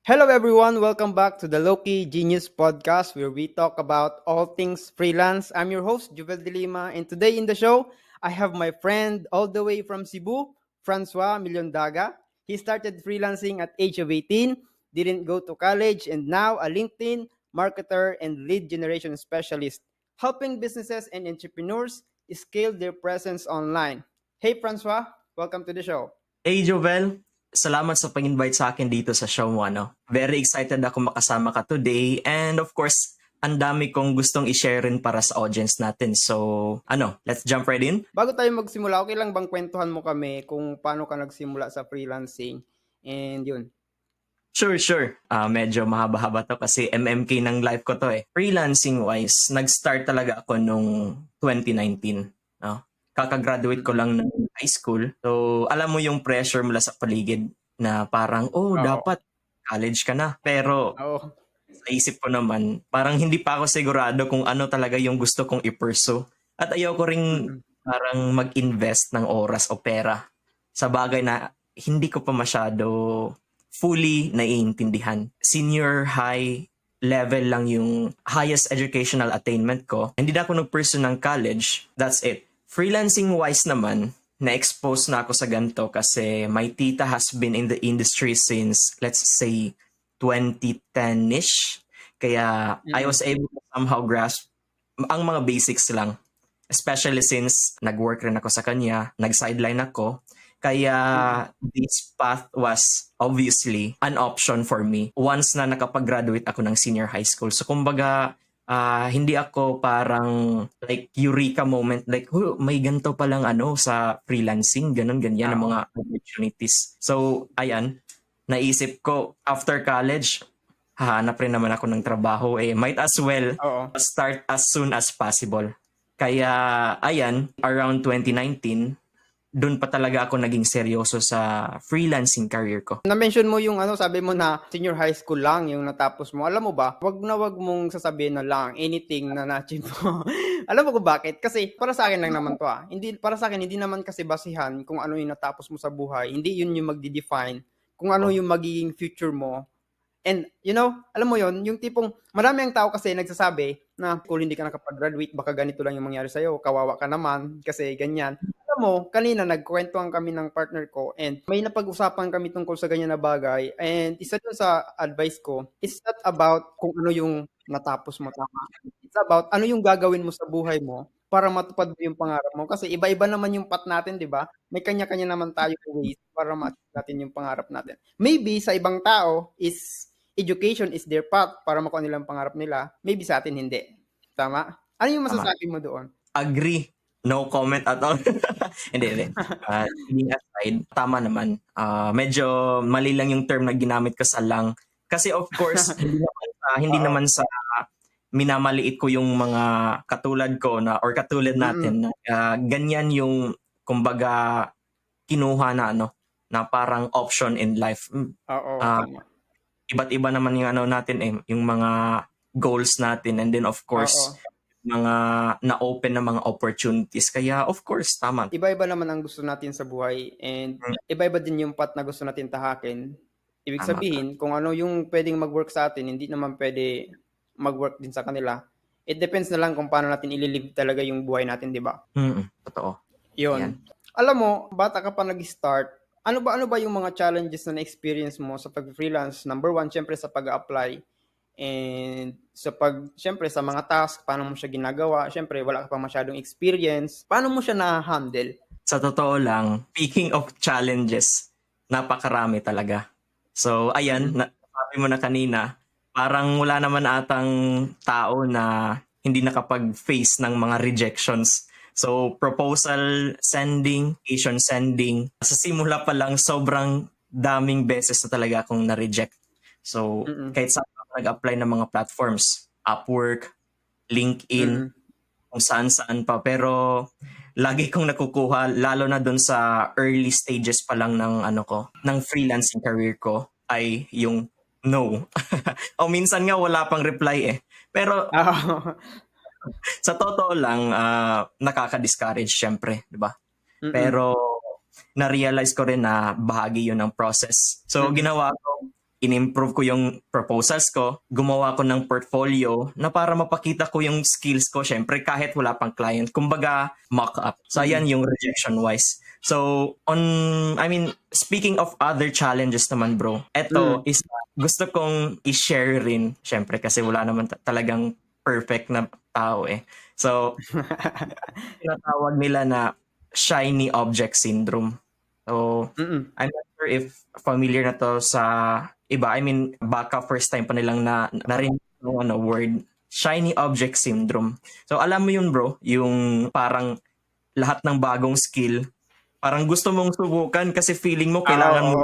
Hello, everyone. Welcome back to the Loki Genius Podcast, where we talk about all things freelance. I'm your host, Juvel De Lima, and today in the show, I have my friend all the way from Cebu, Francois Millondaga. He started freelancing at age of 18, didn't go to college, and now a LinkedIn marketer and lead generation specialist, helping businesses and entrepreneurs scale their presence online. Hey, Francois, welcome to the show. Hey Jovel, salamat sa pag-invite sa akin dito sa show mo. Very excited ako makasama ka today and of course, ang dami kong gustong i-share rin para sa audience natin. So, let's jump right in? Bago tayo magsimula, okay lang bang kwentuhan mo kami kung paano ka nagsimula sa freelancing? And yun. Sure. Medyo mahaba-haba to kasi MMK ng life ko to eh. Freelancing-wise, nag-start talaga ako nung 2019. No? Kakagraduate ko lang ng high school. So, alam mo yung pressure mula sa paligid na parang, Oo. dapat college ka na. Pero, Oo. sa isip ko naman, parang hindi pa ako sigurado kung ano talaga yung gusto kong i-pursue. At ayoko ring parang mag-invest ng oras o pera sa bagay na hindi ko pa masyado fully naiintindihan. Senior high level lang yung highest educational attainment ko. Hindi na ako nag-pursue ng college. That's it. Freelancing-wise naman, na-expose na ako sa ganito kasi my tita has been in the industry since, let's say, 2010-ish. Kaya I was able to somehow grasp ang mga basics lang. Especially since nag-work rin ako sa kanya, nag-sideline ako. Kaya this path was obviously an option for me once na nakapag-graduate ako ng senior high school. So kumbaga, hindi ako parang like eureka moment like may ganito palang sa freelancing, ganyan ang mga opportunities. So ayan, naisip ko after college, hahanap rin naman ako ng trabaho might as well start as soon as possible. Kaya ayan, around 2019, doon pa talaga ako naging seryoso sa freelancing career ko. Na-mention mo yung sabi mo na senior high school lang yung natapos mo. Alam mo ba, wag mong sasabihin na lang anything na na-achieve mo. Alam mo kung bakit? Kasi para sa akin lang naman to Hindi, para sa akin, hindi naman kasi basihan kung ano yung natapos mo sa buhay. Hindi yun yung magdi-define kung ano yung magiging future mo. And, alam mo yon yung tipong, marami ang tao kasi nagsasabi na kung hindi ka nakapag-graduate, baka ganito lang yung mangyari sa'yo, kawawa ka naman, kasi ganyan. Alam mo, kanina nagkwentuhan kami ng partner ko and may napag-usapan kami tungkol sa ganyan na bagay. And isa dun sa advice ko, it's not about kung ano yung natapos mo, tama. It's about ano yung gagawin mo sa buhay mo para matupad mo yung pangarap mo. Kasi iba-iba naman yung path natin, di ba? May kanya-kanya naman tayo ways para ma-achieve natin yung pangarap natin. Maybe sa ibang tao is education is their path para makuha nilang pangarap nila. Maybe sa atin hindi. Tama? Ano yung masasabi mo doon? Agree. No comment at all. Hindi. Kidding aside, tama naman. Medyo mali lang yung term na ginamit ko sa lang. Kasi of course, hindi naman sa minamaliit ko yung mga katulad ko na or katulad natin na ganyan yung kumbaga kinuha na na parang option in life. Tama. Iba't iba naman yung natin yung mga goals natin and then of course mga na-open na mga opportunities. Kaya of course, tama. Iba-iba naman ang gusto natin sa buhay and iba-iba din yung path na gusto natin tahakin. Ibig sabihin, kung ano yung pwedeng mag-work sa atin, hindi naman pwede mag-work din sa kanila. It depends na lang kung paano natin ililive talaga yung buhay natin, di ba? Totoo. Yun. Yan. Alam mo, bata ka pa nag-start, ano ba yung mga challenges na na-experience mo sa pag-freelance? Number one, syempre sa pag-apply. And syempre sa mga task, paano mo siya ginagawa? Syempre, wala ka pa masyadong experience. Paano mo siya na-handle? Sa totoo lang, speaking of challenges, napakarami talaga. So, ayan, sabi mo na kanina, parang wala naman atang tao na hindi nakapag-face ng mga rejections. So, proposal sending, application sending, sa simula pa lang, sobrang daming beses na talaga akong na-reject. So, kahit saan ako nag-apply ng mga platforms, Upwork, LinkedIn, kung saan-saan pa. Pero, lagi kong nakukuha, lalo na dun sa early stages pa lang ng ng freelancing career ko, ay yung no. O minsan nga wala pang reply Pero sa totoo lang, nakaka-discourage syempre, di ba? Pero na-realize ko rin na bahagi yun ng process. So ginawa ko, in-improve ko yung proposals ko, gumawa ko ng portfolio na para mapakita ko yung skills ko, syempre kahit wala pang client. Kumbaga, mock-up. So, ayan Mm. yung rejection-wise. So, speaking of other challenges naman, bro, eto Mm. is gusto kong i-share rin, syempre, kasi wala naman talagang perfect na tao eh. So, tinatawag nila na shiny object syndrome. So, Mm. I'm not sure if familiar na to sa iba. I mean, baka first time pa nilang narinig yung word, shiny object syndrome. So, alam mo yun, bro, yung parang lahat ng bagong skill, parang gusto mong subukan kasi feeling mo Oo, kailangan mo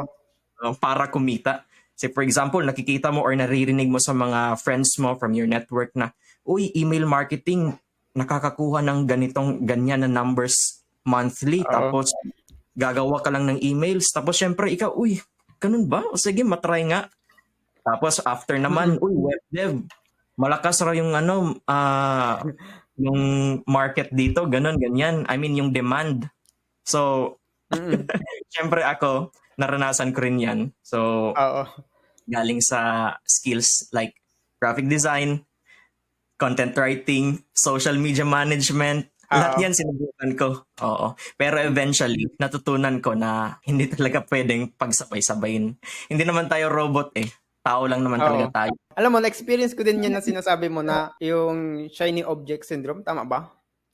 oo. para kumita. Say for example, nakikita mo or naririnig mo sa mga friends mo from your network na, uy, email marketing, nakakakuha ng ganyan na numbers monthly. Oo. Tapos, gagawa ka lang ng emails. Tapos, syempre, ikaw, uy, ganun ba? O sige, matry nga. Tapos, after naman, Mm. uy, web dev, malakas raw yung yung market dito, ganun, ganyan. I mean, yung demand. So, Mm. syempre ako, naranasan ko rin yan. So, Oo. galing sa skills like graphic design, content writing, social media management, lahat Oo. yan sinubukan ko. Oo. Pero eventually, natutunan ko na hindi talaga pwedeng pagsabay-sabayin. Hindi naman tayo robot eh. Tao lang naman Oo. talaga tayo. Alam mo, na-experience ko din yan na sinasabi mo na yung shiny object syndrome, tama ba?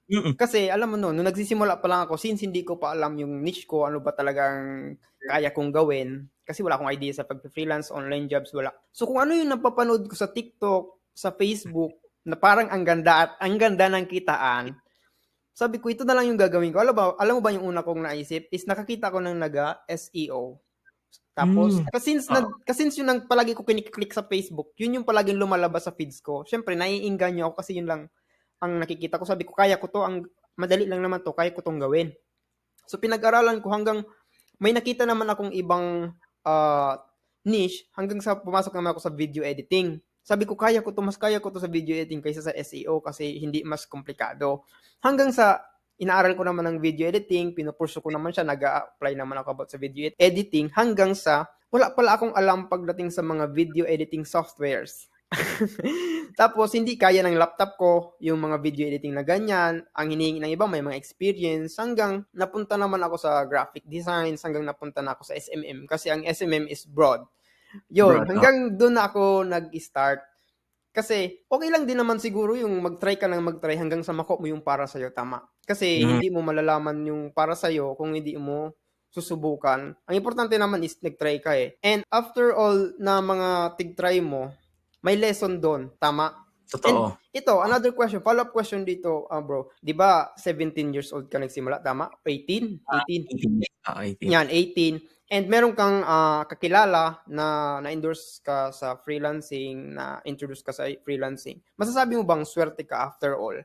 Mm-mm. Kasi alam mo nung nagsisimula pa lang ako, since hindi ko pa alam yung niche ko, ano ba talagang kaya kong gawin, kasi wala akong idea sa pag-freelance, online jobs, wala. So kung ano yung napapanood ko sa TikTok, sa Facebook, na parang ang ganda at ang ganda ng kitaan, sabi ko, ito na lang yung gagawin ko. Alam mo ba yung una kong naisip is nakakita ko ng SEO. Tapos, Mm. since yun ang palagi ko kiniklik sa Facebook, yun yung palaging lumalabas sa feeds ko. Siyempre, naiinganyo ako kasi yun lang ang nakikita ko. Sabi ko, kaya ko to, ang madali lang naman to, kaya ko tong gawin. So, pinag-aralan ko hanggang may nakita naman akong ibang niche hanggang sa pumasok naman ako sa video editing. Sabi ko, mas kaya ko to sa video editing kaysa sa SEO kasi hindi mas komplikado. Hanggang sa inaaral ko naman ng video editing, pinupurso ko naman siya, nag-a-apply naman ako about sa video editing hanggang sa wala pala akong alam pagdating sa mga video editing softwares. Tapos hindi kaya ng laptop ko yung mga video editing na ganyan. Ang hinihingi ng iba may mga experience hanggang napunta naman ako sa graphic designs, hanggang napunta na ako sa SMM kasi ang SMM is broad. Yun, Bro, hanggang doon na ako nag-start. Kasi okay lang din naman siguro yung mag-try ka ng mag-try hanggang sa makuha mo yung para sa'yo, tama. Kasi mm, hindi mo malalaman yung para sa'yo kung hindi mo susubukan. Ang importante naman is nag-try ka eh. And after all na mga tig-try mo, may lesson doon, tama. And totoo. ito, another question, follow-up question dito, bro. 'Di ba 17 years old ka nagsimula, tama? 18? 18. 18. 18. Yan, 18. And meron kang kakilala na na-endorse ka sa freelancing, na-introduce ka sa freelancing. Masasabi mo bang swerte ka after all?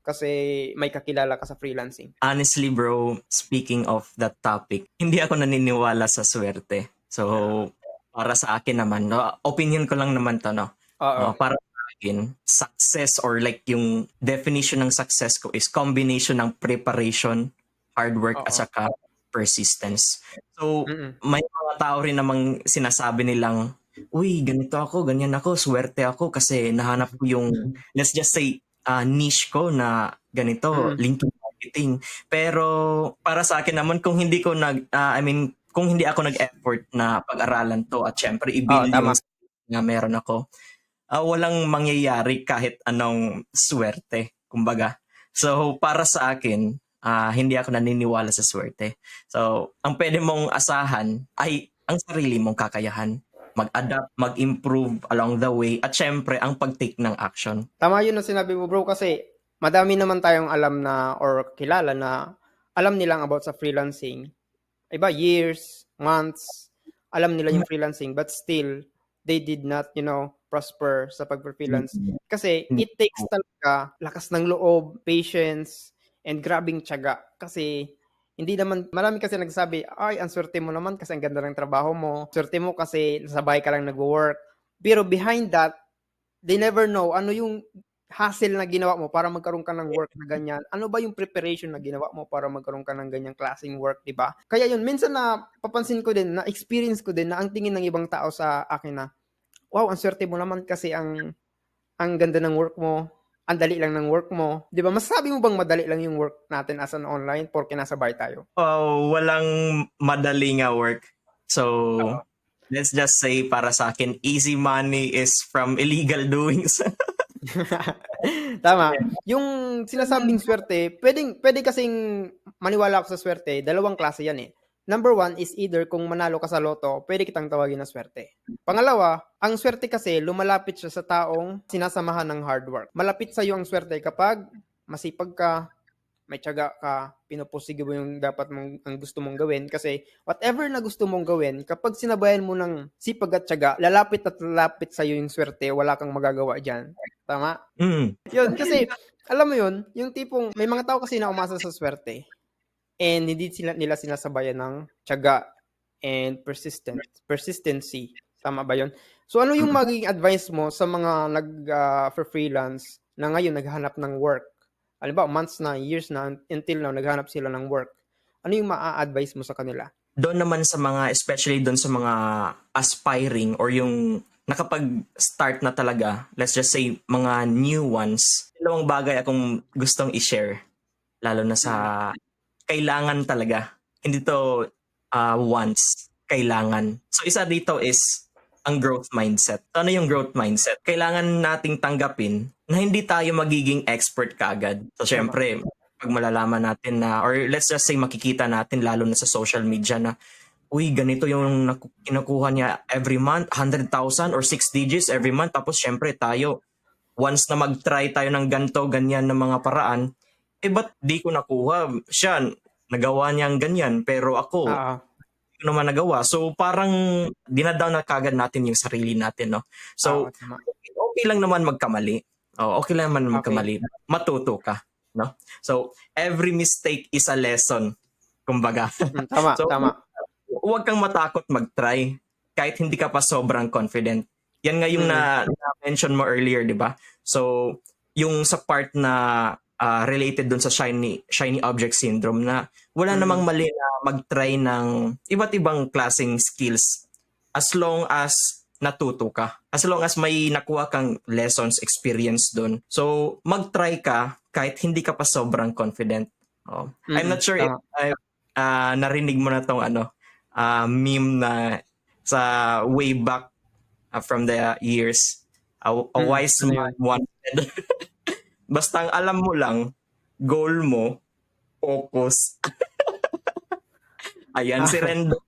Kasi may kakilala ka sa freelancing. Honestly, bro, speaking of that topic, hindi ako naniniwala sa swerte. So, para sa akin naman, no, opinion ko lang naman to, no? Oo. Para sa akin, success or like yung definition ng success ko is combination ng preparation, hard work, at Oo. saka persistence. So, Mm. may mga tao rin namang sinasabi nilang, uy, ganito ako, ganyan ako, swerte ako kasi nahanap ko yung, let's just say, niche ko na ganito, Mm. LinkedIn marketing. Pero para sa akin naman, kung hindi ko kung hindi ako nag-effort na pag-aralan to at syempre Oo, i-build yung tama. na meron ako, walang mangyayari kahit anong swerte, kumbaga. So, para sa akin, hindi ako naniniwala sa swerte. So, ang pwede mong asahan ay ang sarili mong kakayahan. Mag-adapt, mag-improve along the way, at syempre, ang pag-take ng action. Tama yun ang sinabi mo, bro, kasi madami naman tayong alam na or kilala na alam nilang about sa freelancing. Iba years, months, alam nila yung freelancing but still they did not, prosper sa pag-freelance. Mm. Kasi Hindi it takes talaga lakas ng loob, patience, and grabing tiyaga. Kasi hindi naman, marami kasi nagsasabi, ay, ang swerte mo naman kasi ang ganda ng trabaho mo. Swerte mo kasi sa bahay ka lang nagwo-work. Pero behind that, they never know ano yung hustle na ginawa mo para magkaroon ka ng work na ganyan? Ano ba yung preparation na ginawa mo para magkaroon ka ng ganyang klaseng work, 'di ba? Kaya yun, minsan na papansin ko din, na experience ko din na ang tingin ng ibang tao sa akin na, wow, ang swerte mo naman kasi ang ganda ng work mo, ang dali lang ng work mo, 'di ba? Masasabi mo bang madali lang yung work natin as an online porke nasa bahay tayo? Walang madali nga work. So, Oo. let's just say para sa akin, easy money is from illegal doings. Tama. Yung sinasabing swerte, pwede kasing maniwala ako sa swerte, dalawang klase yan, eh. Number 1 is either kung manalo ka sa loto, pwede kitang tawagin na swerte. Pangalawa, ang swerte kasi lumalapit siya sa taong sinasamahan ng hard work. Malapit sa'yo ang swerte kapag masipag ka, may tiyaga ka, pinupursige mo yung dapat ang gusto mong gawin kasi whatever na gusto mong gawin, kapag sinabayan mo ng sipag at tiyaga, lalapit at lalapit sa'yo yung swerte, wala kang magagawa dyan. Tama? Mm. Yun, kasi alam mo yun, yung tipong may mga tao kasi na umasa sa swerte and hindi nila sinasabayan ng tiyaga and persistency. Tama ba yun? So ano yung magiging advice mo sa mga freelance na ngayon naghahanap ng work? Halimbawa, months na, years na, until now, naghahanap sila ng work. Ano yung maa-advise mo sa kanila? Doon naman sa mga, especially doon sa mga aspiring or yung nakapag-start na talaga, let's just say mga new ones, dalawang bagay akong gustong i-share. Lalo na sa kailangan talaga. Hindi to wants, kailangan. So isa dito is ang growth mindset. So, ano yung growth mindset? Kailangan nating tanggapin na hindi tayo magiging expert kaagad. So syempre, pag malalaman natin na, or let's just say makikita natin lalo na sa social media na, uy, ganito yung kinukuha niya every month, 100,000 or 6 digits every month. Tapos syempre tayo, once na mag-try tayo ng ganito, ganyan na mga paraan, ba't di ko nakuha? Siya, nagawa niya ang ganyan, pero ako, Oo. hindi ko naman nagawa. So parang dinadown na kagad natin yung sarili natin, no? Oo, So, tama. okay lang naman magkamali. Okay lang naman Okay. magkamali. Matuto ka, no? So, every mistake is a lesson, kumbaga. Tama, So, tama. huwag kang matakot mag-try kahit hindi ka pa sobrang confident. Yan nga yung na-mention mo earlier, di ba? So, yung sa part na related dun sa shiny object syndrome na wala namang mali na mag-try ng iba't ibang klaseng skills as long as natuto ka. As long as may nakuha kang lessons, experience dun. So, mag-try ka kahit hindi ka pa sobrang confident. I'm not sure if Tama. narinig mo na tong meme na sa way back from the years. A wise Ano man yun? once said, basta ang alam mo lang, goal mo, focus. Ayan, si Rendon.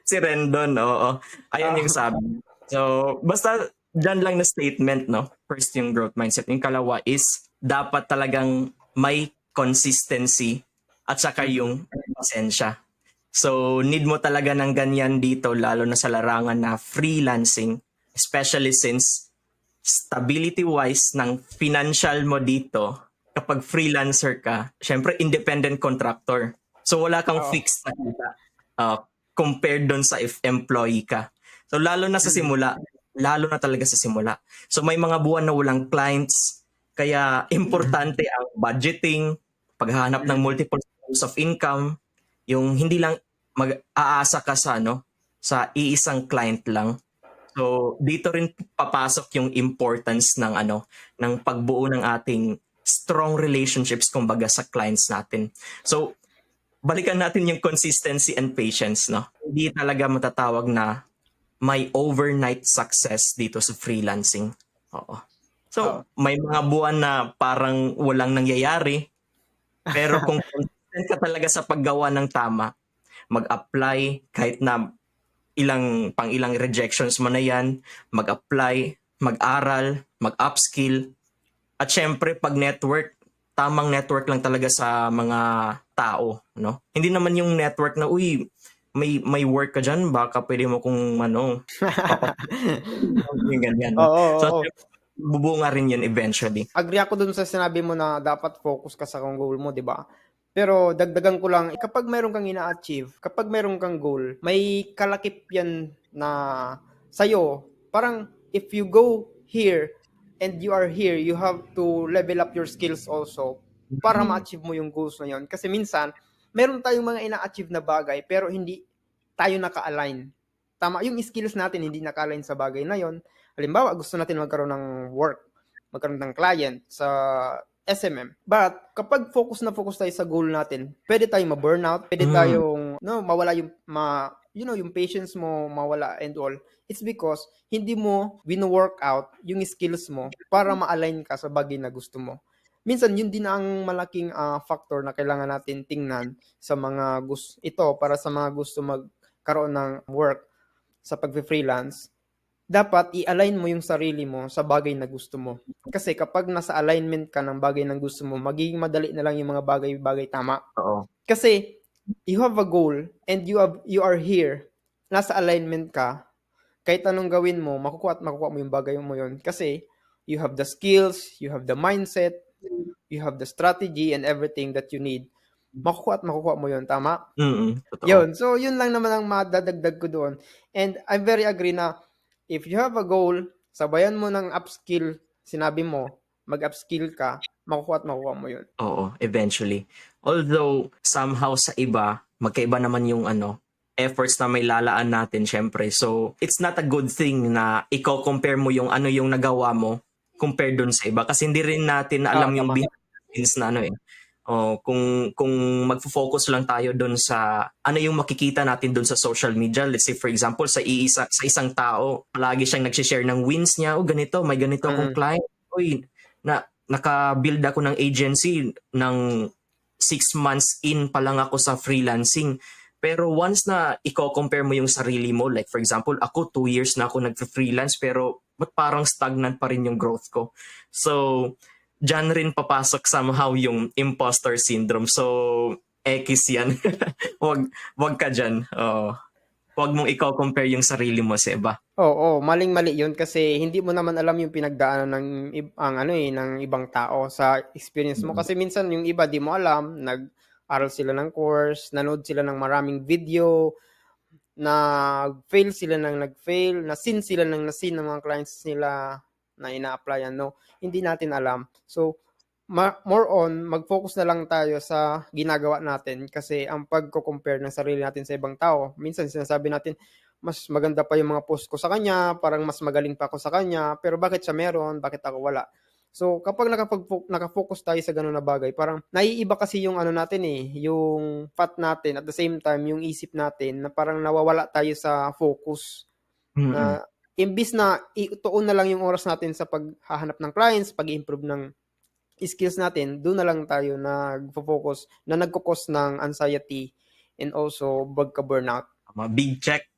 Si Rendon, oo. Ayan yung sabi. So, basta dyan lang na statement, no? First yung growth mindset. Yung kalawa is, dapat talagang may consistency at saka yung pasensya. So, need mo talaga ng ganyan dito, lalo na sa larangan na freelancing, especially since stability-wise ng financial mo dito, kapag freelancer ka, syempre independent contractor. So, wala kang fixed na kita compared doon sa if employee ka. So, lalo na sa simula, lalo na talaga sa simula. So, may mga buwan na walang clients, kaya importante ang budgeting, paghahanap ng multiple sources of income, yung hindi lang mag-aasa ka sa sa iisang client lang. So dito rin papasok yung importance ng ng pagbuo ng ating strong relationships kumbaga sa clients natin. So balikan natin yung consistency and patience, no? Hindi talaga matatawag na may overnight success dito sa freelancing. Oo. So may mga buwan na parang walang nangyayari, pero kung consistent ka talaga sa paggawa ng tama, mag-apply kahit na ilang rejections mo na yan, mag-apply, mag-aral, mag-upskill, at syempre pag network, tamang network lang talaga sa mga tao, no? Hindi naman yung network na, uy, may work ka dyan, baka pwede mo kung yung ganyan, no? So, Oo. bubunga rin yun eventually. Agree ako dun sa sinabi mo na dapat focus ka sa goal mo, di ba? Pero dagdagan ko lang, kapag mayroon kang ina-achieve, kapag mayroon kang goal, may kalakip yan na sa'yo. Parang if you go here and you are here, you have to level up your skills also para ma-achieve mo yung goals na yun. Kasi minsan, meron tayong mga ina-achieve na bagay pero hindi tayo naka-align. Tama, yung skills natin hindi naka-align sa bagay na yon. Halimbawa, gusto natin magkaroon ng work, magkaroon ng client sa SMM. But kapag focus na focus tayo sa goal natin, pwede tayong ma-burnout, pwede tayong mawala yung yung patience mo mawala and all. It's because hindi mo wino-work out yung skills mo para ma-align ka sa bagay na gusto mo. Minsan yun din ang malaking factor na kailangan natin tingnan sa mga para sa mga gusto magkaroon ng work sa pag-freelance. Dapat i-align mo yung sarili mo sa bagay na gusto mo. Kasi kapag nasa alignment ka ng bagay na gusto mo, magiging madali na lang yung mga bagay-bagay, tama. Oo. Kasi you have a goal and you are here. Nasa alignment ka. Kahit anong gawin mo, makukuha mo yung bagay mo yun. Kasi you have the skills, you have the mindset, you have the strategy and everything that you need. Makukuha mo yun, tama? Totoo. Yun. So, yun lang naman ang madadagdag ko doon. And I'm very agree na if you have a goal, sabayan mo ng upskill, sinabi mo, mag-upskill ka, makukuha mo yun. Oo, eventually. Although, somehow sa iba, magkaiba naman yung efforts na may lalaan natin, syempre. So, it's not a good thing na i-compare mo yung yung nagawa mo compared dun sa iba. Kasi hindi rin natin alam yung tama. behind the scenes na kung magfo-focus lang tayo dun sa yung makikita natin dun sa social media. Let's say, for example, sa isang tao, palagi siyang nag-share ng wins niya. Ganito, may ganito akong client. Naka-build ako ng agency ng 6 months in pa lang ako sa freelancing. Pero once na i-compare mo yung sarili mo, like for example, ako 2 years na ako nag-freelance pero ba't parang stagnant pa rin yung growth ko? So, dyan rin papasok somehow yung imposter syndrome. So, X yan. wag ka dyan. Huwag mong i-compare yung sarili mo sa iba. Oo, maling-mali yun kasi hindi mo naman alam yung pinagdaanan ng ibang tao sa experience mo. Kasi minsan yung iba di mo alam, nag-aral sila ng course, nanood sila ng maraming video, nag-fail sila ng nag-fail, nasin sila ng nasin ng mga clients nila na ina-applyan, no? Hindi natin alam. So, more on, mag-focus na lang tayo sa ginagawa natin kasi ang pagko-compare ng sarili natin sa ibang tao, minsan sinasabi natin, mas maganda pa yung mga post ko sa kanya, parang mas magaling pa ako sa kanya, pero bakit siya meron, bakit ako wala? So, kapag nakafocus tayo sa ganun na bagay, parang naiiba kasi yung natin yung path natin, at the same time, yung isip natin, na parang nawawala tayo sa focus. Na, imbis na ituon na lang yung oras natin sa paghahanap ng clients, pag-improve ng skills natin, doon na lang tayo nagfo-focus, na nagkukos ng anxiety and also pagka-burnout. Big check.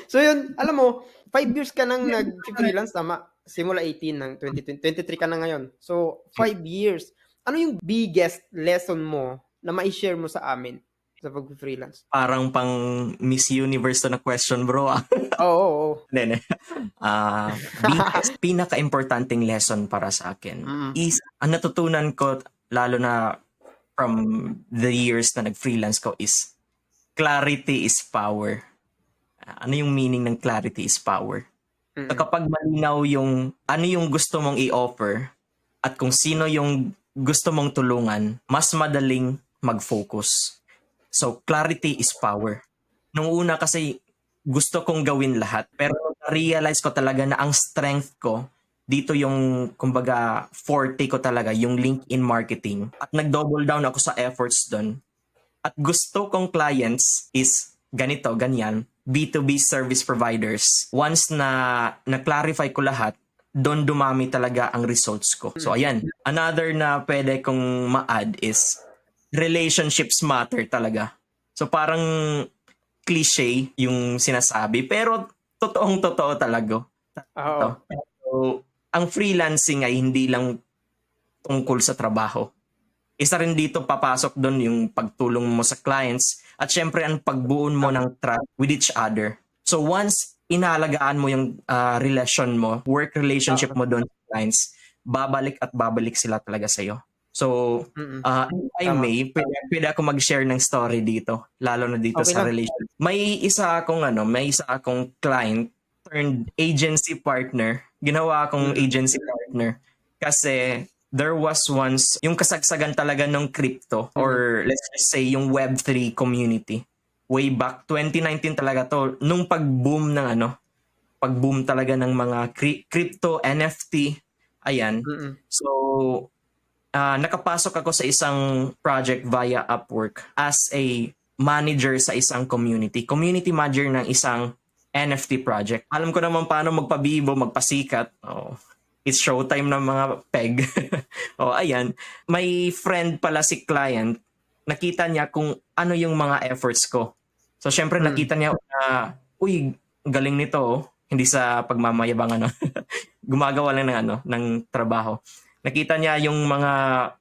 So yun, alam mo, 5 years ka nang nag-freelance, tama? Simula 18 ng 2020, 23 ka na ngayon. So, 5 years. Ano yung biggest lesson mo na ma-share mo sa amin sa pag-freelance? Parang pang Miss Universe na question, bro. Oo. Biggest, pinaka-importanting lesson para sa akin is, ang natutunan ko, lalo na from the years na nag-freelance ko, is clarity is power. Ano yung meaning ng clarity is power? So kapag malinaw yung ano yung gusto mong i-offer at kung sino yung gusto mong tulungan, mas madaling mag-focus. So clarity is power. Nung una kasi gusto kong gawin lahat, pero na-realize ko talaga na ang strength ko dito yung kumbaga forte ko talaga, yung LinkedIn marketing. At nag-double down ako sa efforts doon. At gusto kong clients is ganito, ganyan, B2B service providers. Once na na-clarify ko lahat, doon dumami talaga ang results ko. So ayan, another na pwede kong ma-add is relationships matter talaga. So parang cliche yung sinasabi, pero totoong-totoo talaga. So, ang freelancing ay hindi lang tungkol sa trabaho. Isa rin dito papasok doon yung pagtulong mo sa clients at syempre ang pagbuon mo ng trust with each other. So once inaalagaan mo yung relation mo, work relationship mo doon sa clients, babalik at babalik sila talaga sa'yo. So, if I may, pwede ako mag-share ng story dito, lalo na dito Okay sa lang. relationship. May isa akong client turned agency partner. Ginawa akong Mm. agency partner kasi there was once yung kasagsagan talaga ng crypto or let's just say yung Web3 community. Way back 2019 talaga to, nung pag-boom talaga ng mga crypto, NFT, ayan. Mm. So, nakapasok ako sa isang project via Upwork as a manager sa isang community manager ng isang NFT project. Alam ko naman paano magpabibo, magpasikat. Oh, it's showtime ng mga peg. Oh, ayan. May friend pala si client, nakita niya kung ano yung mga efforts ko. So, syempre Mm. nakita niya na, uy, galing nito, oh. Hindi sa pagmamayabang ano. Gumagawa lang ng ng trabaho. Nakita niya yung mga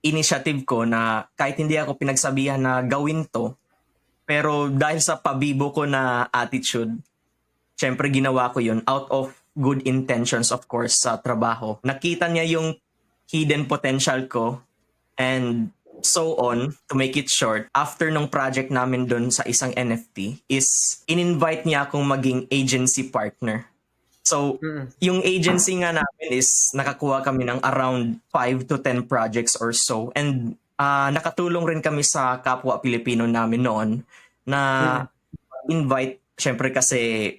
initiative ko na kahit hindi ako pinagsabihan na gawin to, pero dahil sa pabibo ko na attitude, syempre ginawa ko yun out of good intentions of course sa trabaho. Nakita niya yung hidden potential ko and so on, to make it short, after nung project namin dun sa isang NFT is in-invite niya akong maging agency partner. So, Mm. yung agency nga namin is nakakuha kami ng around 5 to 10 projects or so. And nakatulong rin kami sa kapwa Pilipino namin noon na Mm. invite, syempre kasi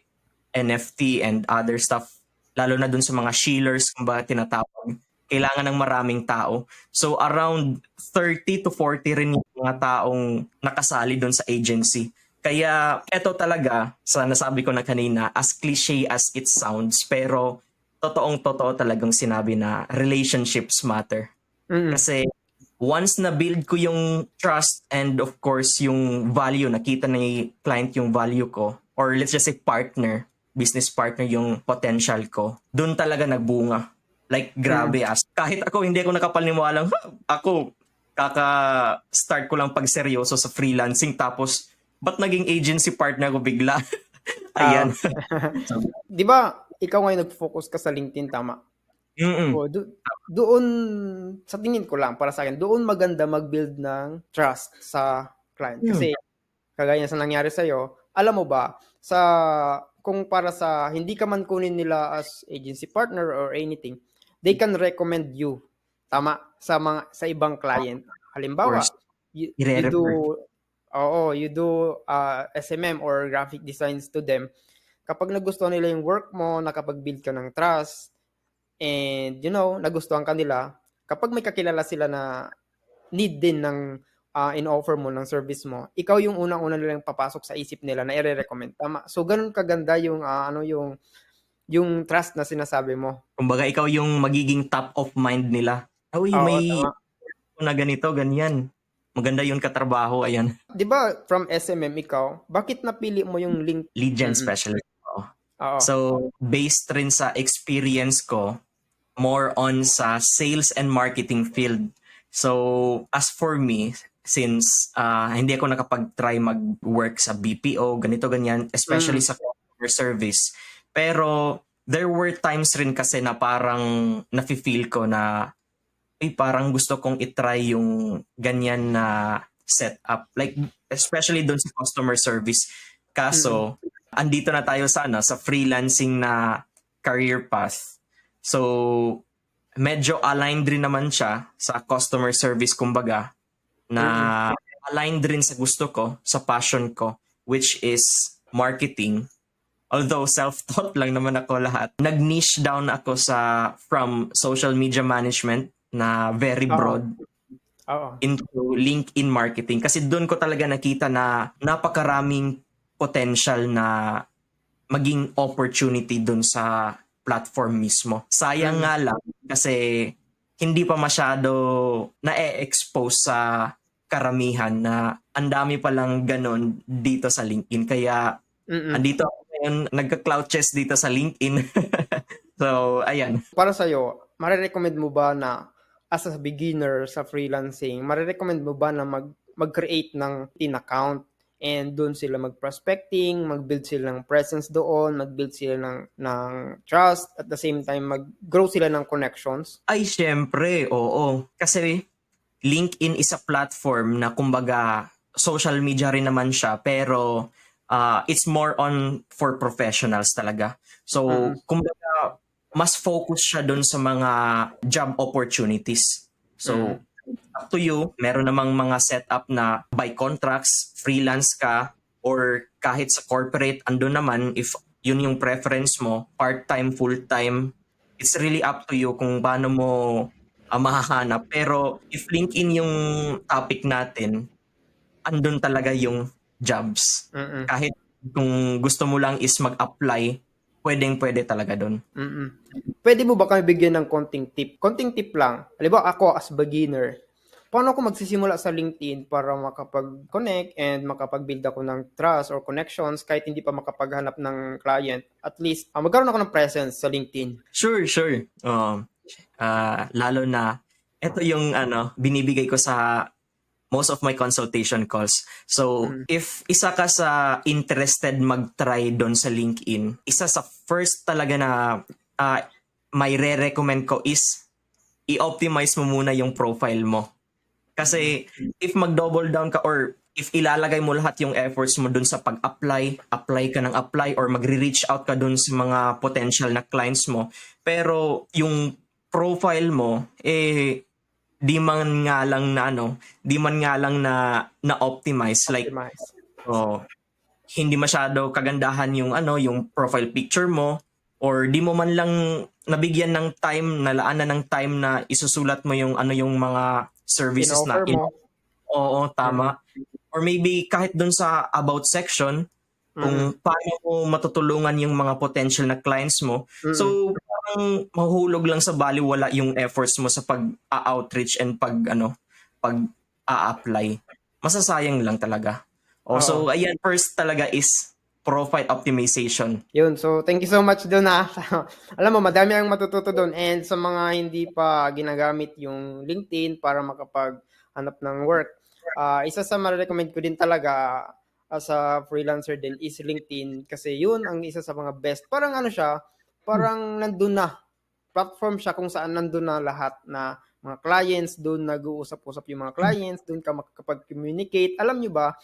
NFT and other stuff, lalo na dun sa mga shillers, kung ba tinatawag, kailangan ng maraming tao. So, around 30 to 40 rin yung mga taong nakasali dun sa agency. Kaya eto talaga, sa nasabi ko na kanina, as cliche as it sounds, pero totoong-totoo talagang sinabi na relationships matter. Mm. Kasi once na build ko yung trust and of course yung value, nakita ni client yung value ko, or let's just say partner, business partner yung potential ko, dun talaga nagbunga. Like grabe kahit ako hindi ako nakapaniwalang, ako kaka-start ko lang pag seryoso sa freelancing tapos ba't naging agency partner ko bigla? Ah, Ayan. So, 'di ba ikaw ngayon nag-focus ka sa LinkedIn, tama? mm. O doon sa tingin ko lang, para sa akin, doon maganda mag-build ng trust sa client. Hmm. Kasi kagaya sa nangyari sa'yo, alam mo ba, kung para sa hindi ka man kunin nila as agency partner or anything, they can recommend you, tama, sa ibang client. Of course, Halimbawa, you ire-refer. do, you do SMM or graphic designs to them. Kapag nagustuhan nila yung work mo, nakapag-build ka ng trust, and nagustuhan ka nila, kapag may kakilala sila na need din ng in-offer mo ng service mo, ikaw yung unang-una nilang papasok sa isip nila na ire-recommend, tama? So ganun kaganda yung yung trust na sinasabi mo. Kumbaga ikaw yung magiging top of mind nila. Uy, Oo, may tama. na ganito, ganyan. Maganda yung katrabaho, ayan. 'Di ba from SMM ikaw, bakit napili mo yung link? Lead gen Mm. specialist. Oo. Oo. So, based rin sa experience ko, more on sa sales and marketing field. So, as for me, since hindi ako nakapag-try mag-work sa BPO, ganito, ganyan, especially Mm. sa customer service. Pero, there were times rin kasi na parang nafe-feel ko na parang gusto kong itry yung ganyan na setup. Like, especially doon sa customer service. Mm. Kaso, andito na tayo sa sa freelancing na career path. So, medyo aligned rin naman siya sa customer service kumbaga na Mm. aligned rin sa gusto ko, sa passion ko, which is marketing. Although self-taught lang naman ako lahat. Nag-niche down ako from social media management na very Oo. broad Oo. into LinkedIn marketing. Kasi doon ko talaga nakita na napakaraming potential na maging opportunity doon sa platform mismo. Sayang nga lang kasi hindi pa masyado na-expose sa karamihan na ang dami palang ganon dito sa LinkedIn. Kaya Mm. andito ako ngayon, nagka-cloud chess dito sa LinkedIn. So, ayan. Para sa'yo, mare-recommend mo ba na as a beginner sa freelancing, mare-recommend mo ba na mag-create ng LinkedIn account and doon sila mag-prospecting, mag-build sila ng presence doon, mag-build sila ng trust, at the same time mag-grow sila ng connections? Ay, syempre, oo. Kasi LinkedIn is a platform na kumbaga social media rin naman siya pero it's more on for professionals talaga. So, Mm. kumbaga, mas focus siya dun sa mga job opportunities. Mm. So, up to you. Meron namang mga setup na by contracts, freelance ka, or kahit sa corporate, andun naman, if yun yung preference mo, part-time, full-time, it's really up to you kung paano mo mahahanap. Pero if LinkedIn yung topic natin, andun talaga yung jobs. Mm. Kahit kung gusto mo lang is mag-apply, pwedeng-pwede talaga dun. Mm. Puwede mo ba kami bigyan ng konting tip? Konting tip lang. Halimbawa ako as beginner, paano ako magsisimula sa LinkedIn para makapag-connect and makapag-build ako ng trust or connections kahit hindi pa makapaghanap ng client? At least, magkaroon ako ng presence sa LinkedIn. Sure, sure. Lalo na, ito yung binibigay ko sa most of my consultation calls. So, Mm. if isa ka sa interested mag-try doon sa LinkedIn, isa sa first talaga na may re-recommend ko is i-optimize mo muna yung profile mo. Kasi if mag-double down ka or if ilalagay mo lahat yung efforts mo dun sa pag-apply, apply ka ng apply or magre-reach out ka dun sa mga potential na clients mo, pero yung profile mo, di man nga lang na di man nga lang na optimize, like Optimize. oh, hindi masyado kagandahan yung yung profile picture mo, or di mo man lang nabigyan ng time, nalaanan ng time na isusulat mo yung yung mga services na In-offer mo. oo, Mm. tama. Or maybe kahit dun sa about section, Mm. kung paano mo matutulungan yung mga potential na clients mo. Mm. So, parang mahuhulog lang sa balewala yung efforts mo sa pag-outreach and pag-a-apply. Masasayang lang talaga. Oo. So, ayan, first talaga is profile optimization. Yun, so thank you so much dun, Alam mo madami ang matututo dun, and sa mga hindi pa ginagamit yung LinkedIn para makapaghanap ng work, isa sa mare-recommend ko din talaga as a freelancer din is LinkedIn, kasi yun ang isa sa mga best. Parang ano siya, parang nandun na, platform siya kung saan nandun na lahat na mga clients, dun nag-uusap-usap yung mga clients, dun ka makakapag-communicate. Alam niyo ba,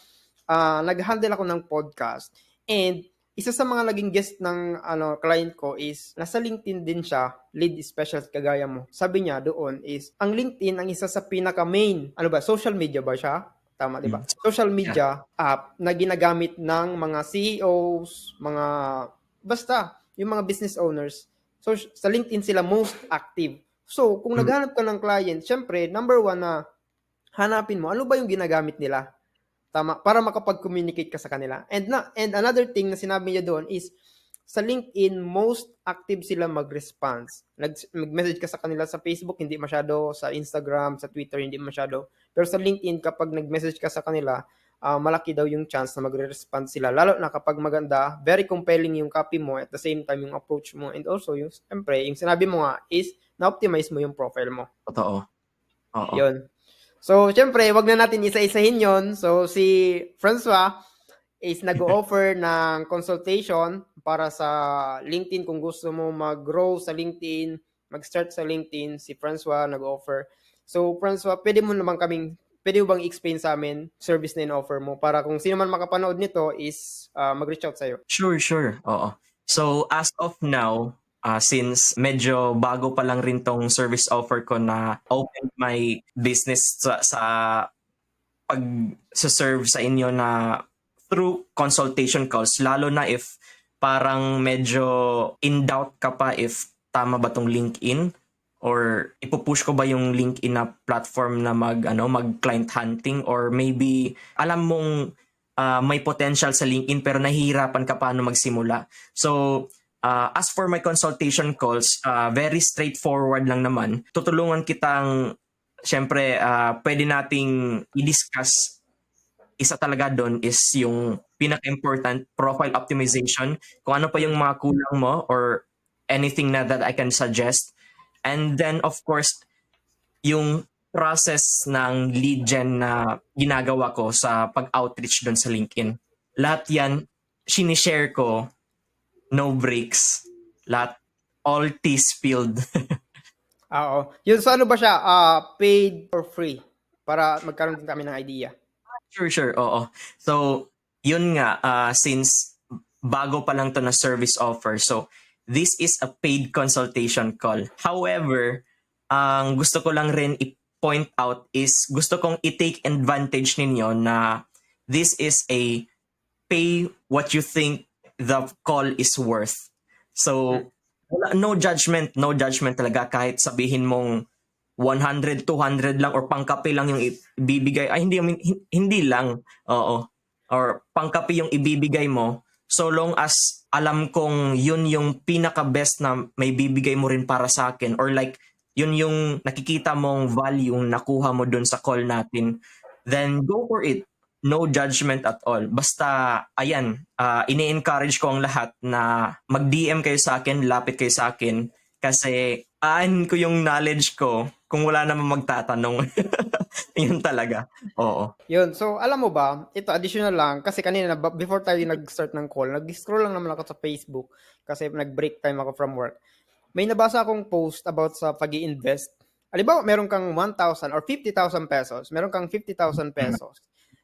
nag-handle ako ng podcast, and isa sa mga naging guest ng client ko is nasa LinkedIn din siya, lead specialist kagaya mo. Sabi niya doon is ang LinkedIn ang isa sa pinaka main, social media ba siya? Tama, di ba? Mm. Social Yeah. media app na ginagamit ng mga CEOs, mga basta yung mga business owners. So sa LinkedIn sila most active. So kung Mm. naghanap ka ng client, syempre number one na hanapin mo ano ba yung ginagamit nila. Tama, para makapag-communicate ka sa kanila. And another thing na sinabi niya doon is sa LinkedIn most active sila mag-response. Mag-message ka sa kanila sa Facebook, hindi masyado, sa Instagram, sa Twitter, hindi masyado. Pero sa LinkedIn kapag nag-message ka sa kanila, malaki daw yung chance na magre-respond sila. Lalo na kapag maganda, very compelling yung copy mo, at the same time yung approach mo, and also yung siyempre, yung sinabi mo nga is na-optimize mo yung profile mo. Totoo. Oo. Yun. So, syempre, wag na natin isa-isahin yon. So, si Francois is nag-offer ng consultation para sa LinkedIn. Kung gusto mo mag-grow sa LinkedIn, mag-start sa LinkedIn, si Francois nag-offer. So, Francois, pwede mo bang explain sa amin service na in-offer mo para kung sino man makapanood nito is mag-reach out sa'yo? Sure. Oo. So, as of now, since medyo bago pa lang rin tong service offer ko na open my business sa pag-serve sa inyo na through consultation calls, lalo na if parang medyo in doubt ka pa if tama ba tong LinkedIn or ipupush ko ba yung LinkedIn na platform na mag client hunting, or maybe alam mong may potential sa LinkedIn pero nahihirapan ka paano magsimula. So, as for my consultation calls, very straightforward lang naman. Tutulungan kitang, syempre, pwede nating i-discuss. Isa talaga doon is yung pinaka-important, profile optimization. Kung ano pa yung mga kulang mo or anything na that I can suggest. And then, of course, yung process ng lead gen na ginagawa ko sa pag-outreach doon sa LinkedIn. Lahat yan, sinishare ko, no breaks. Lahat, all tea spilled. Oo. Yun, so ano ba siya? Paid or free? Para magkaroon din kami ng idea. Sure, oo. So, yun nga, since bago pa lang to na service offer, so this is a paid consultation call. However, ang gusto ko lang rin i-point out is gusto kong i-take advantage ninyo na this is a pay what you think the call is worth. So, no judgment talaga kahit sabihin mong 100, 200 lang or pangkape lang yung ibibigay. Ay, hindi lang. Oo. Or pangkape yung ibibigay mo. So long as alam kong yun yung pinaka-best na may bibigay mo rin para sa akin. Or like, yun yung nakikita mong value nakuha mo dun sa call natin. Then go for it. No judgment at all. Basta, ayan, ini-encourage ko ang lahat na mag-DM kayo sa akin, lapit kayo sa akin. Kasi, ko yung knowledge ko kung wala naman magtatanong. Yun talaga. Oo. Yun. So, alam mo ba, ito additional lang, kasi kanina, before tayo nag-start ng call, nag-scroll lang naman ako sa Facebook kasi nag-break time ako from work. May nabasa akong post about sa pag-i-invest. Halimbawa, meron kang 1,000 or 50,000 pesos, meron kang 50,000 pesos.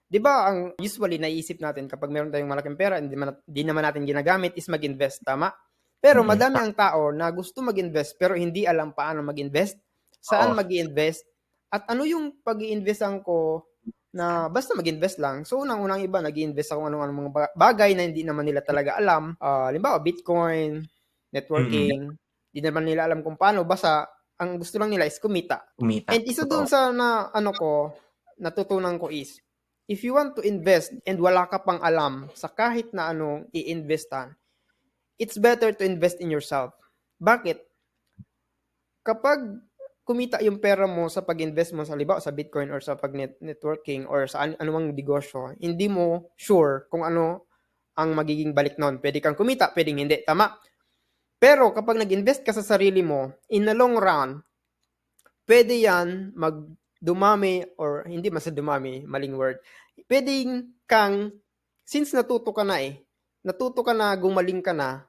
Di ba, ang usually naiisip natin kapag meron tayong malaking pera, hindi naman natin ginagamit is mag-invest, tama? Pero madami ang tao na gusto mag-invest pero hindi alam paano mag-invest, saan Oo. mag-invest, at ano yung pag-i-investan ko na basta mag-invest lang. So, unang-unang iba, nag-i-invest ako anong mga bagay na hindi naman nila talaga alam. Halimbawa, Bitcoin, networking, hindi naman nila alam kung paano, basta ang gusto lang nila is kumita. Kumita. And isa Totoo. doon sa natutunan ko is, if you want to invest and wala ka pang alam sa kahit na anong i-investan, it's better to invest in yourself. Bakit? Kapag kumita yung pera mo sa pag-invest mo sa halimbawa sa Bitcoin or sa pag-networking or sa anumang negosyo, hindi mo sure kung ano ang magiging balik nun. Pwede kang kumita, pwedeng hindi. Tama? Pero kapag nag-invest ka sa sarili mo, in the long run, pwede yan dumami or hindi mas dumami, maling word. Pwedeng kang, since natuto ka na gumaling ka na,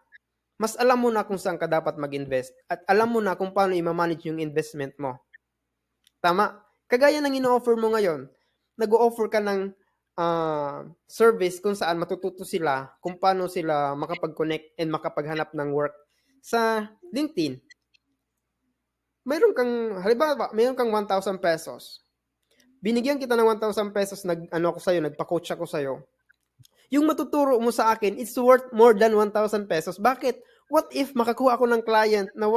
mas alam mo na kung saan ka dapat mag-invest at alam mo na kung paano i-manage yung investment mo. Tama? Kagaya ng ino-offer mo ngayon, nag-o-offer ka ng service kung saan matututo sila kung paano sila makapag-connect and makapaghanap ng work sa LinkedIn. Halimbawa, mayroon kang 1,000 pesos. Binigyan kita ng 1,000 pesos, nagpa-coach ako sa'yo. Yung matuturo mo sa akin, it's worth more than 1,000 pesos. Bakit? What if makakuha ako ng client na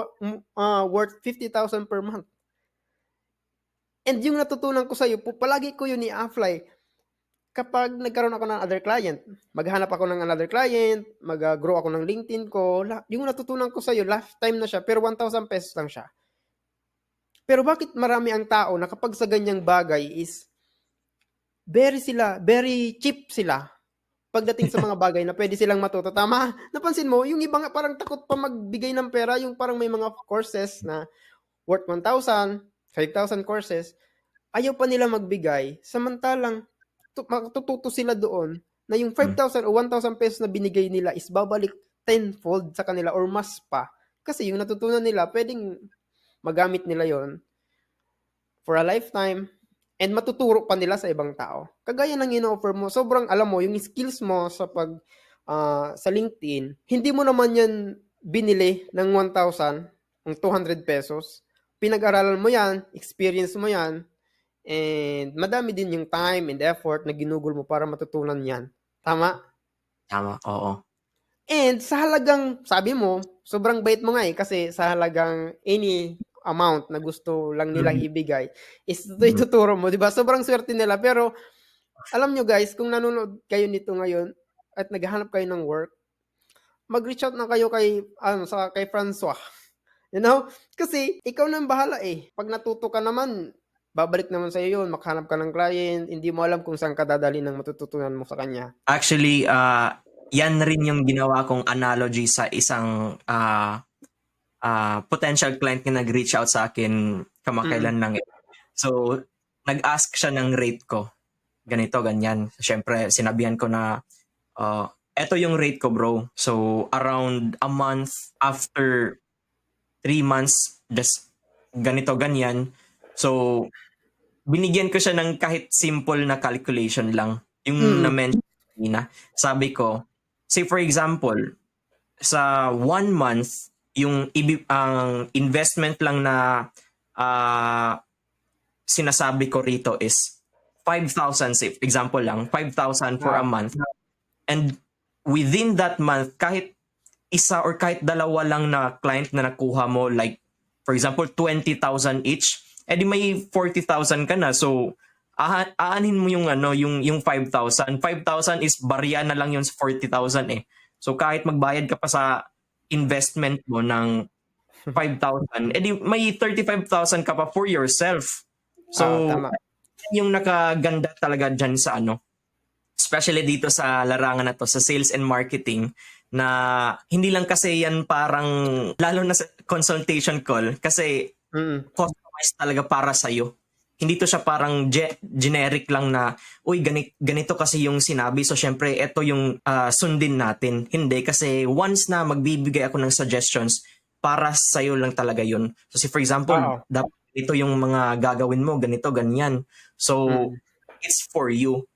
worth 50,000 per month? And yung natutunan ko sa'yo, palagi ko yun i-apply. Kapag nagkaroon ako ng other client, maghanap ako ng another client, mag-grow ako ng LinkedIn ko, yung natutunan ko sa'yo, lifetime na siya, pero 1,000 pesos lang siya. Pero bakit marami ang tao na kapag sa ganyang bagay is very cheap sila pagdating sa mga bagay na pwede silang matuto. Tama? Napansin mo, yung iba nga parang takot pa magbigay ng pera, yung parang may mga courses na worth 1,000, 5,000 courses, ayaw pa nila magbigay, samantalang matututo sila doon na yung 5,000 o 1,000 pesos na binigay nila is babalik tenfold sa kanila or mas pa. Kasi yung natutunan nila, pwedeng magamit nila yon for a lifetime and matuturo pa nila sa ibang tao. Kagaya ng ino-offer mo, sobrang alam mo, yung skills mo sa LinkedIn, hindi mo naman yan binili ng 1,000, ng 200 pesos. Pinag-aralan mo yan, experience mo yan, and madami din yung time and effort na ginugol mo para matutunan yan. Tama? Tama, oo. And sa halagang, sabi mo, sobrang bait mo nga kasi sa halagang any amount na gusto lang nilang ibigay is ituturo mo, di ba? Sobrang swerte nila. Pero alam nyo guys, kung nanonood kayo nito ngayon at naghahanap kayo ng work, mag-reach out na kayo kay Francois. You know? Kasi ikaw nang bahala eh. Pag natuto ka naman, babalik naman sa'yo yun, makahanap ka ng client, hindi mo alam kung saan ka dadalhin ng matututunan mo sa kanya. Actually, yan rin yung ginawa kong analogy sa isang potential client na nag-reach out sa akin kamakailan lang. So, nag-ask siya ng rate ko. Ganito, ganyan. Siyempre, sinabihan ko na, eto yung rate ko, bro. So, around a month after 3 months, just ganito, ganyan. So, binigyan ko siya ng kahit simple na calculation lang. Yung na-mention kanina. Sabi ko, say for example, sa 1 month, ang investment lang na sinasabi ko rito is 5,000 safe. Example lang, 5,000 for a Ah, month. And within that month, kahit isa or kahit dalawa lang na client na nakuha mo, like for example 20,000 each, edi may 40,000 ka na. So aanin mo yung yung 5,000. 5,000 is barya na lang yun sa 40,000 eh. So kahit magbayad ka pa sa investment mo ng 5,000, edi may 35,000 ka pa for yourself. So tama. yung nakaganda talaga dyan sa especially dito sa larangan na to, sa sales and marketing, na hindi lang kasi yan parang, lalo na sa consultation call, kasi Mm. customized talaga para sa'yo. Hindi to siya parang generic lang na, uy, ganito kasi yung sinabi, so syempre, ito yung sundin natin. Hindi, kasi once na magbibigay ako ng suggestions, para sa'yo lang talaga yun. So, for example, Oo. dapat ito yung mga gagawin mo, ganito, ganyan. So, Mm. it's for you.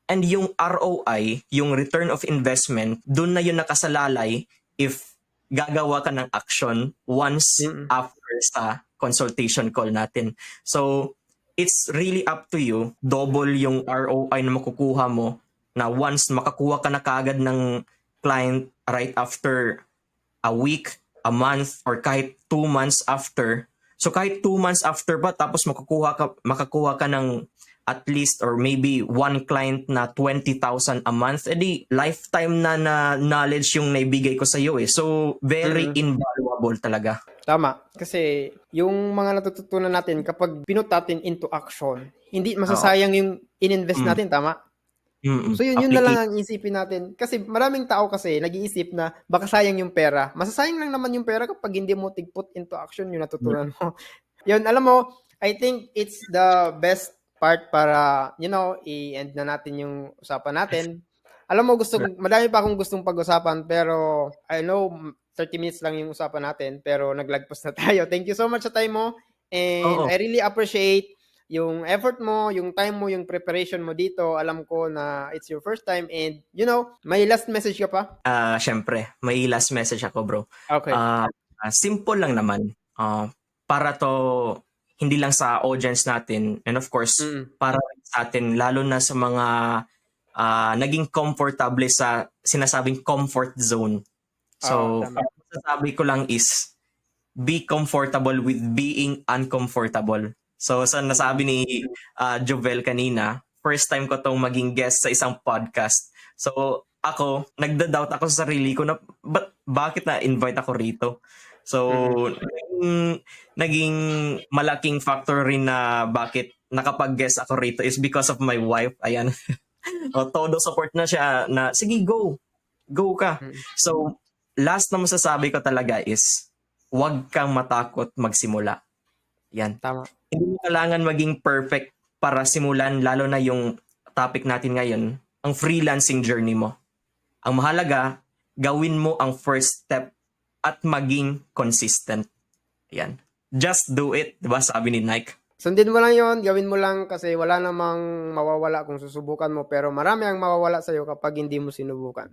And yung ROI, yung return of investment, dun na yun nakasalalay if gagawa ka ng action once Mm. after sa consultation call natin. So, it's really up to you. Double yung ROI na makukuha mo na once makakuha ka na kaagad ng client right after a week, a month, or kahit 2 months after. So kahit 2 months after pa, tapos makakuha ka ng at least or maybe one client na 20,000 a month, edi lifetime na knowledge yung naibigay ko sa iyo eh. So very Mm. invaluable talaga. Tama. Kasi yung mga natututunan natin kapag pinut natin into action, hindi Oo. masasayang yung ininvest Mm. natin, tama? Mm. So yun na lang ang isipin natin. Kasi maraming tao kasi nag-iisip na baka sayang yung pera. Masasayang lang naman yung pera kapag hindi mo put into action yung natutunan mo. Yun, alam mo, I think it's the best part para, i-end na natin yung usapan natin. Alam mo, madami pa akong gustong pag-usapan, pero I know 30 minutes lang yung usapan natin, pero naglagpas na tayo. Thank you so much sa time mo. And Oo. I really appreciate yung effort mo, yung time mo, yung preparation mo dito. Alam ko na it's your first time and may last message ka pa? Syempre, may last message ako, bro. Okay. Simple lang naman. Para to hindi lang sa audience natin and of course Mm. para sa atin lalo na sa mga naging comfortable sa sinasabing comfort zone. So, Tama. ang masasabi ko lang is be comfortable with being uncomfortable. So, sa nasabi ni Jovel kanina, first time ko tong maging guest sa isang podcast. So, ako, nagda-doubt ako sa sarili ko na bakit na-invite ako rito? So, naging malaking factor rin na bakit nakapag-guest ako rito is because of my wife. Ayan. Todo support na siya na, sige, go. Go ka. Mm. So, last na masasabi ko talaga is, huwag kang matakot magsimula. Yan. Tama. Hindi mo kailangan maging perfect para simulan, lalo na yung topic natin ngayon, ang freelancing journey mo. Ang mahalaga, gawin mo ang first step at maging consistent. Yan. Just do it, 'di ba? Sabi ni Nike. Sundin mo lang yon, gawin mo lang kasi wala namang mawawala kung susubukan mo, pero marami ang mawawala sa'yo kapag hindi mo sinubukan.